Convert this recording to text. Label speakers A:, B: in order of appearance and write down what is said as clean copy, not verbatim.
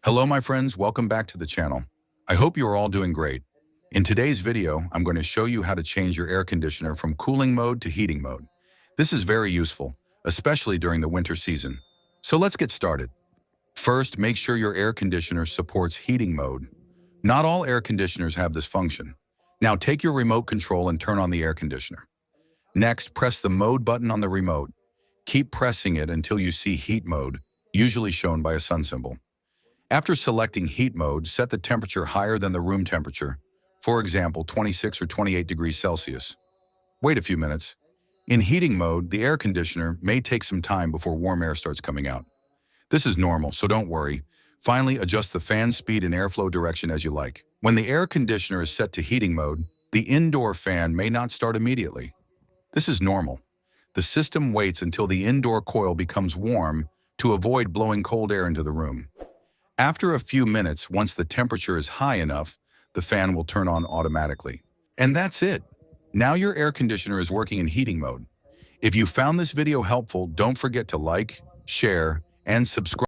A: Hello, my friends. Welcome back to the channel. I hope you are all doing great. In today's video, I'm going to show you how to change your air conditioner from cooling mode to heating mode. This is very useful, especially during the winter season. So let's get started. First, make sure your air conditioner supports heating mode. Not all air conditioners have this function. Now take your remote control and turn on the air conditioner. Next, press the mode button on the remote. Keep pressing it until you see heat mode, usually shown by a sun symbol. After selecting heat mode, set the temperature higher than the room temperature, for example, 26 or 28 degrees Celsius. Wait a few minutes. In heating mode, the air conditioner may take some time before warm air starts coming out. This is normal, so don't worry. Finally, adjust the fan speed and airflow direction as you like. When the air conditioner is set to heating mode, the indoor fan may not start immediately. This is normal. The system waits until the indoor coil becomes warm to avoid blowing cold air into the room. After a few minutes, once the temperature is high enough, the fan will turn on automatically. And that's it. Now your air conditioner is working in heating mode. If you found this video helpful, don't forget to like, share, and subscribe.